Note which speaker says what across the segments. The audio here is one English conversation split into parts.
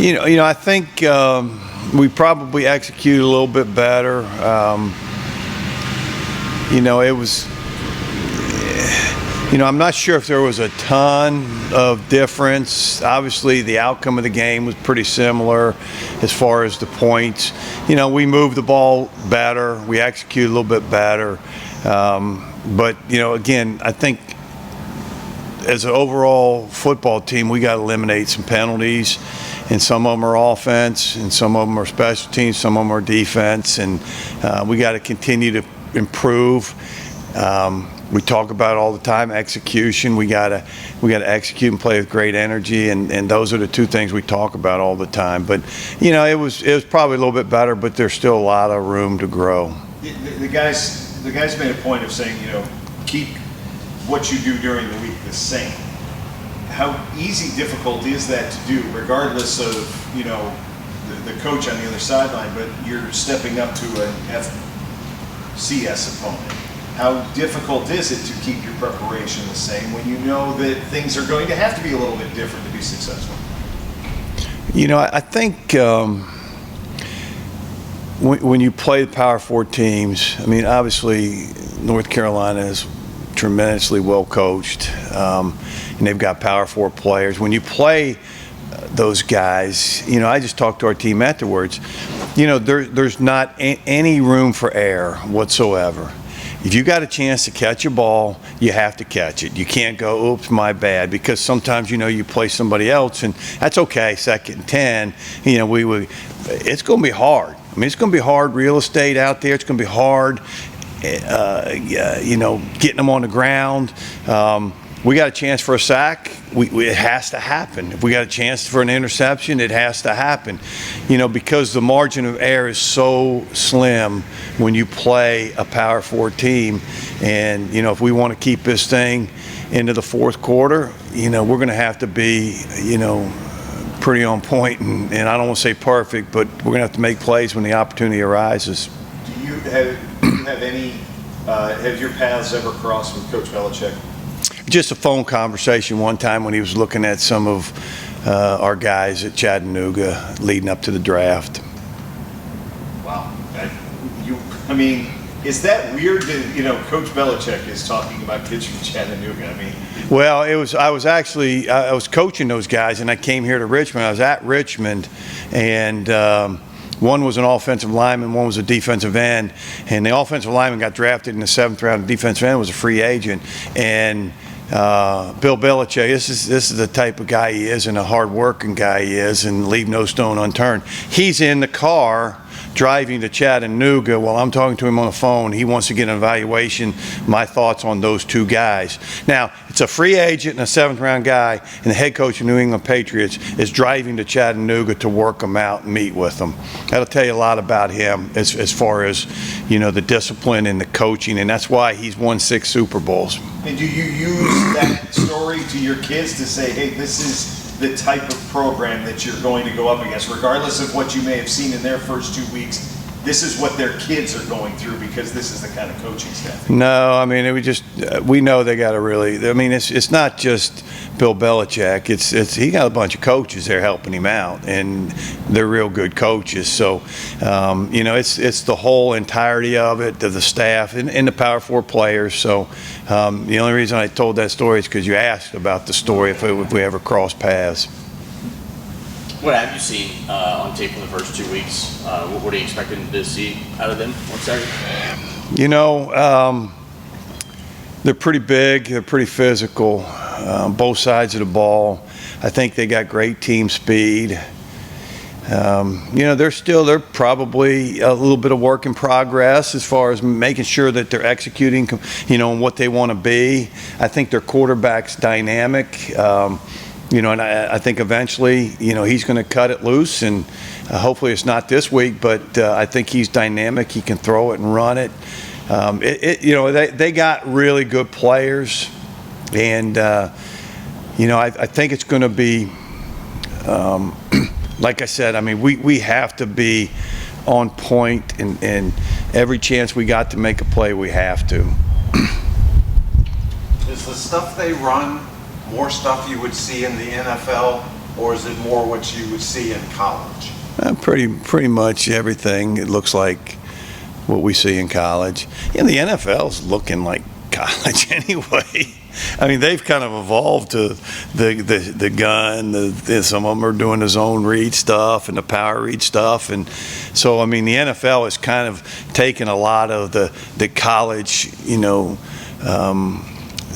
Speaker 1: I think we probably executed a little bit better. It was, I'm not sure if there was a ton of difference. Obviously, the outcome of the game was pretty similar as far as the points. We moved the ball better. We executed a little bit better. But, again, I think as an overall football team, we got to eliminate some penalties. And some of them are offense, and some of them are special teams, some of them are defense. And we got to continue to improve. We talk about it all the time, execution. We gotta execute and play with great energy, and those are the two things we talk about all the time. But it was probably a little bit better, but there's still a lot of room to grow.
Speaker 2: The guys made a point of saying, keep what you do during the week the same. How easy, difficult is that to do, regardless of the coach on the other sideline, but you're stepping up to an FCS opponent? How difficult is it to keep your preparation the same when you know that things are going to have to be a little bit different to be successful?
Speaker 1: I think when you play the Power 4 teams, obviously North Carolina is tremendously well coached, and they've got Power 4 players. When you play those guys, I just talked to our team afterwards, there's not any room for error whatsoever. If you got a chance to catch a ball, you have to catch it. You can't go, oops, my bad, because sometimes you play somebody else, and that's okay. 2nd and 10, it's going to be hard. It's going to be hard real estate out there. It's going to be hard, getting them on the ground. We got a chance for a sack, it has to happen. If we got a chance for an interception, it has to happen. Because the margin of error is so slim when you play a Power 4 team. And, if we want to keep this thing into the fourth quarter, we're going to have to be, pretty on point. And I don't want to say perfect, but we're going to have to make plays when the opportunity arises.
Speaker 2: Do you have your paths ever crossed with Coach Belichick?
Speaker 1: Just a phone conversation one time when he was looking at some of our guys at Chattanooga leading up to the draft.
Speaker 2: Wow. Is that weird that, Coach Belichick is talking about kids from Chattanooga?
Speaker 1: Well, I was coaching those guys, and I came here to Richmond. I was at Richmond, and one was an offensive lineman, one was a defensive end, and the offensive lineman got drafted in the 7th round. The defensive end was a free agent, and Bill Belichick, this is the type of guy he is, and a hard-working guy he is, and leave no stone unturned. He's in the car driving to Chattanooga while I'm talking to him on the phone. He wants to get an evaluation, my thoughts on those two guys. Now, it's a free agent and a 7th round guy, and the head coach of New England Patriots is driving to Chattanooga to work them out and meet with them. That'll tell you a lot about him as far as, the discipline and the coaching, and that's why he's won 6 Super Bowls.
Speaker 2: And do you use that story to your kids to say, hey, this is the type of program that you're going to go up against, regardless of what you may have seen in their first 2 weeks? This is what their kids are going through because this is the kind of coaching staff.
Speaker 1: No, we know they got to really. It's not just Bill Belichick. He got a bunch of coaches there helping him out, and they're real good coaches. So, it's the whole entirety of it, of the staff and the Power 4 players. So, the only reason I told that story is because you asked about the story if we ever crossed paths.
Speaker 3: What have you seen on tape in the first 2 weeks? What are you expecting to see out of them on Saturday?
Speaker 1: They're pretty big. They're pretty physical. Both sides of the ball. I think they got great team speed. They're probably a little bit of work in progress as far as making sure that they're executing, on what they want to be. I think their quarterback's dynamic. And I think eventually, he's going to cut it loose, and hopefully it's not this week, but I think he's dynamic. He can throw it and run it. They got really good players, and, I think it's going to be, like I said, we have to be on point, and every chance we got to make a play, we have to.
Speaker 4: Is the stuff they run more stuff you would see in the NFL or is it more what you would see in college?
Speaker 1: Pretty much everything. It looks like what we see in college. The NFL's looking like college anyway. I mean, they've kind of evolved to the gun. Some of them are doing the zone read stuff and the power read stuff, and so I mean, the NFL has kind of taken a lot of the college,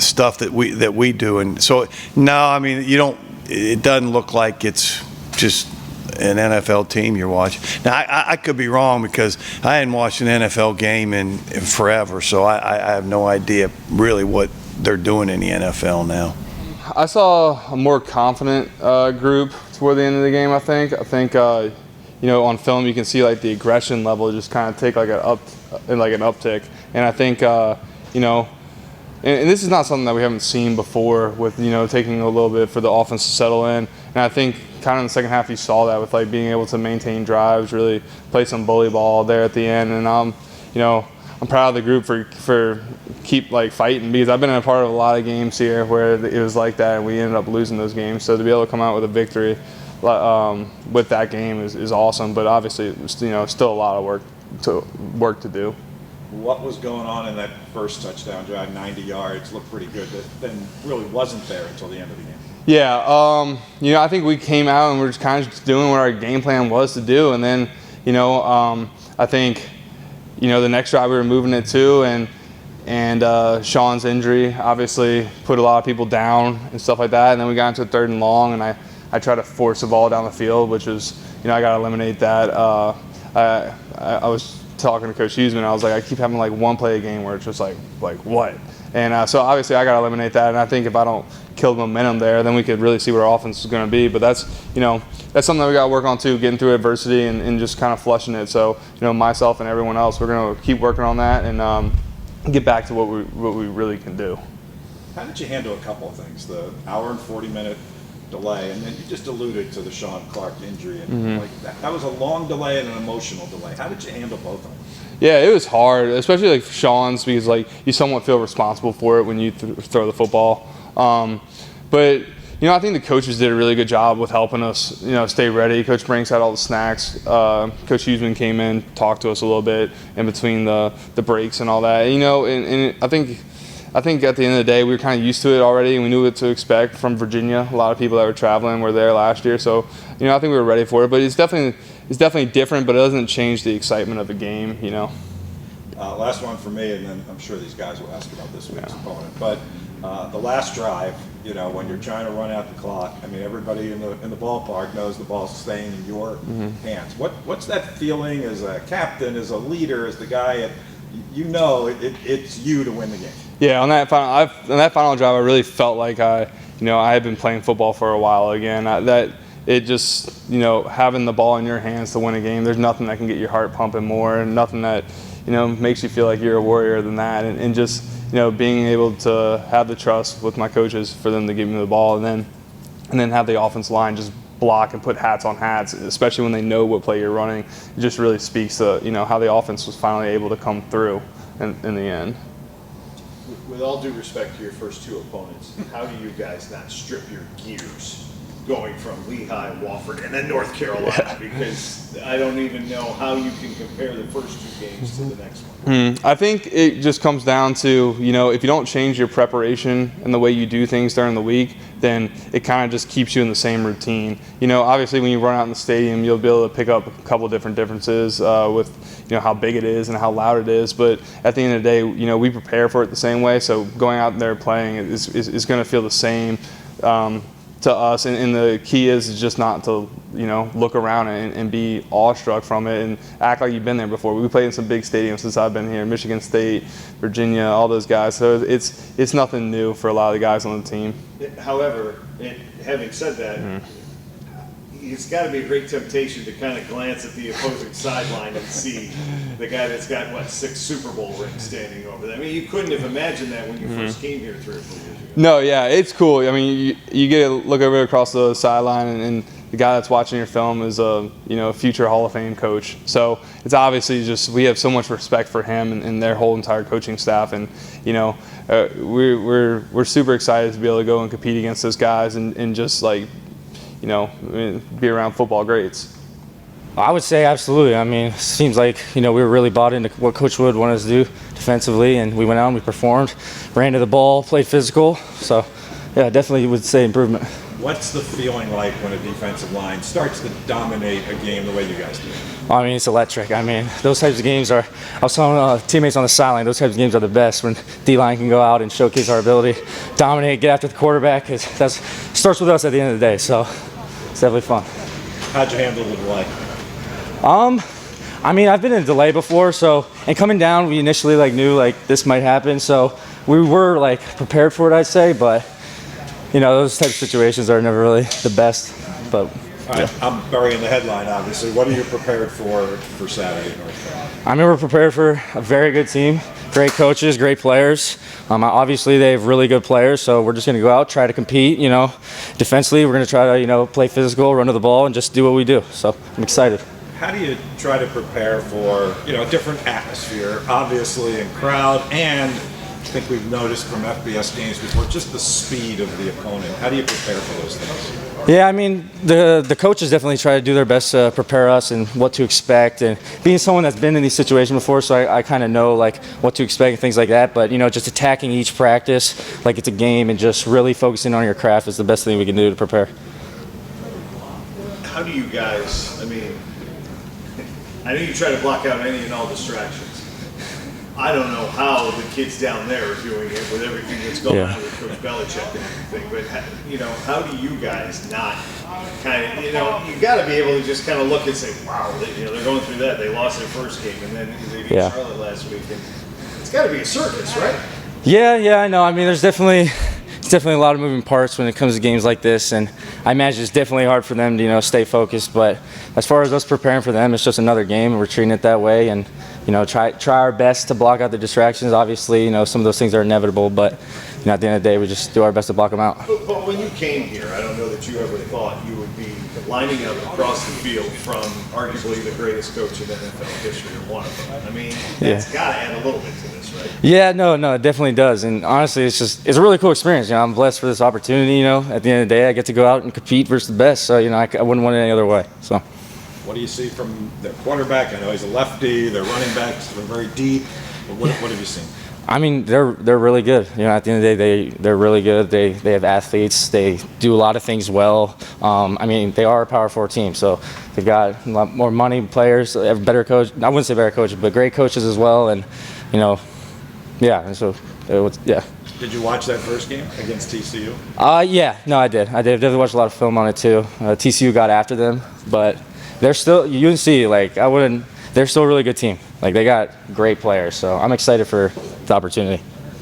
Speaker 1: stuff that we do, and so no, I mean, it doesn't look like it's just an NFL team you're watching. Now, I could be wrong because I hadn't watched an NFL game in forever, so I have no idea really what they're doing in the NFL now.
Speaker 5: I saw a more confident group toward the end of the game, I think. On film you can see like the aggression level just kind of take like an uptick. And I think, and this is not something that we haven't seen before with, taking a little bit for the offense to settle in. And I think kind of in the second half you saw that with like being able to maintain drives, really play some bully ball there at the end. And I'm proud of the group for keep like fighting, because I've been a part of a lot of games here where it was like that and we ended up losing those games. So to be able to come out with a victory with that game is awesome. But obviously, still a lot of work to do.
Speaker 4: What was going on in that first touchdown drive? 90 yards, looked pretty good, but then really wasn't there until the end of the game.
Speaker 5: Yeah, I think we came out and we're just kind of just doing what our game plan was to do, and then, I think, the next drive we were moving it too, and Sean's injury obviously put a lot of people down and stuff like that, and then we got into 3rd and long, and I tried to force the ball down the field, which was, I got to eliminate that. I was talking to Coach Huseman, I was like, I keep having like one play a game where it's just like what? And so obviously I got to eliminate that, and I think if I don't kill the momentum there, then we could really see what our offense is going to be. But that's something that we got to work on too, getting through adversity and just kind of flushing it. So, myself and everyone else, we're going to keep working on that and get back to what we really can do.
Speaker 4: How did you handle a couple of things? The hour and 40-minute delay, and then you just alluded to the Sean Clark injury, and that was a long delay and an emotional delay. How did you handle both of them?
Speaker 5: Yeah, it was hard, especially like Sean's, because like you somewhat feel responsible for it when you throw the football. But I think the coaches did a really good job with helping us, stay ready. Coach Brinks had all the snacks. Coach Huseman came in, talked to us a little bit in between the breaks and all that. And I think at the end of the day, we were kind of used to it already, and we knew what to expect from Virginia. A lot of people that were traveling were there last year, so I think we were ready for it. But it's definitely different, but it doesn't change the excitement of the game.
Speaker 4: Last one for me, and then I'm sure these guys will ask about this week's opponent. But the last drive, when you're trying to run out the clock, I mean, everybody in the ballpark knows the ball's staying in your hands. What's that feeling as a captain, as a leader, as the guy it's you to win the game?
Speaker 5: Yeah, on that final drive, I really felt like I had been playing football for a while again. It just, having the ball in your hands to win a game, there's nothing that can get your heart pumping more, and nothing that, makes you feel like you're a warrior than that. And just, being able to have the trust with my coaches for them to give me the ball, and then have the offensive line just block and put hats on hats, especially when they know what play you're running. It just really speaks to, how the offense was finally able to come through in the end.
Speaker 2: With all due respect to your first two opponents, how do you guys not strip your gears going from Lehigh, Wofford, and then North Carolina? Because I don't even know how you can compare the first two games to the next one.
Speaker 5: I think it just comes down to, if you don't change your preparation and the way you do things during the week, then it kind of just keeps you in the same routine. Obviously when you run out in the stadium, you'll be able to pick up a couple different differences with, how big it is and how loud it is. But at the end of the day, we prepare for it the same way. So going out there playing is going to feel the same to us. And the key is just not to, look around and be awestruck from it and act like you've been there before. We played in some big stadiums since I've been here, Michigan State, Virginia, all those guys. So it's nothing new for a lot of the guys on the team.
Speaker 2: Having said that, it's got to be a great temptation to kind of glance at the opposing sideline and see the guy that's got, 6 Super Bowl rings standing over there. I mean, you couldn't have imagined that when you first came here 3 or 4 years ago.
Speaker 5: No, yeah, it's cool. I mean, you get to look over across the sideline, and the guy that's watching your film is a future Hall of Fame coach. So it's obviously just, we have so much respect for him and their whole entire coaching staff, and we're super excited to be able to go and compete against those guys and just like be around football greats?
Speaker 6: I would say absolutely. I mean, it seems like, we were really bought into what Coach Wood wanted us to do defensively, and we went out and we performed, ran to the ball, played physical. So, yeah, definitely would say improvement.
Speaker 4: What's the feeling like when a defensive line starts to dominate a game the way you guys do?
Speaker 6: I mean, it's electric. I mean, those types of games I was telling teammates on the sideline, those types of games are the best when D-line can go out and showcase our ability, dominate, get after the quarterback. That starts with us at the end of the day, so it's definitely fun.
Speaker 4: How'd you handle the delay?
Speaker 6: I mean, I've been in a delay before, and coming down, we initially knew this might happen, so we were prepared for it, I'd say, but those types of situations are never really the best. But
Speaker 4: All right, I'm burying the headline, obviously. What are you prepared for Saturday at North Carolina?
Speaker 6: I mean, we're prepared for a very good team, great coaches, great players. Obviously, they have really good players, so we're just going to go out, try to compete. Defensively, we're going to try to play physical, run to the ball, and just do what we do. So I'm excited.
Speaker 4: How do you try to prepare for, a different atmosphere, obviously, and crowd, and I think we've noticed from FBS games before, just the speed of the opponent. How do you prepare for those things?
Speaker 6: Yeah, I mean, the coaches definitely try to do their best to prepare us and what to expect. And being someone that's been in these situations before, so I kind of know what to expect and things like that. But just attacking each practice like it's a game and just really focusing on your craft is the best thing we can do to prepare.
Speaker 2: How do you guys, I know you try to block out any and all distractions. I don't know how the kids down there are doing it with everything that's going on with Coach Belichick and everything, but how do you guys not kind of, you got to be able to just kind of look and say, wow, they're going through that. They lost their first game, and then they beat Charlotte last week, and it's got to be a circus, right?
Speaker 6: Yeah, I know. I mean, there's definitely a lot of moving parts when it comes to games like this, and I imagine it's definitely hard for them to stay focused. But as far as us preparing for them, it's just another game, and we're treating it that way. And try our best to block out the distractions. Obviously, some of those things are inevitable, but at the end of the day, we just do our best to block them out.
Speaker 2: But when you came here, I don't know that you ever thought you would be lining up across the field from arguably the greatest coach in NFL history, or one of them. I mean, that's got to add a little bit to this, right?
Speaker 6: Yeah, no, it definitely does. And honestly, it's a really cool experience. I'm blessed for this opportunity. At the end of the day, I get to go out and compete versus the best. So I wouldn't want it any other way. So.
Speaker 4: What do you see from their quarterback? I know he's a lefty. Their running backs are very deep. What have you seen?
Speaker 6: I mean, they're really good. At the end of the day, they're really good. They have athletes. They do a lot of things well. They are a Power 4 team, so they've got a lot more money, players, a better coach. I wouldn't say better coaches, but great coaches as well. And yeah. So yeah.
Speaker 4: Did you watch that first game against TCU?
Speaker 6: Yeah. No, I did. I definitely watched a lot of film on it too. TCU got after them, but they're still. You can see, they're still a really good team. They got great players, so I'm excited for the opportunity.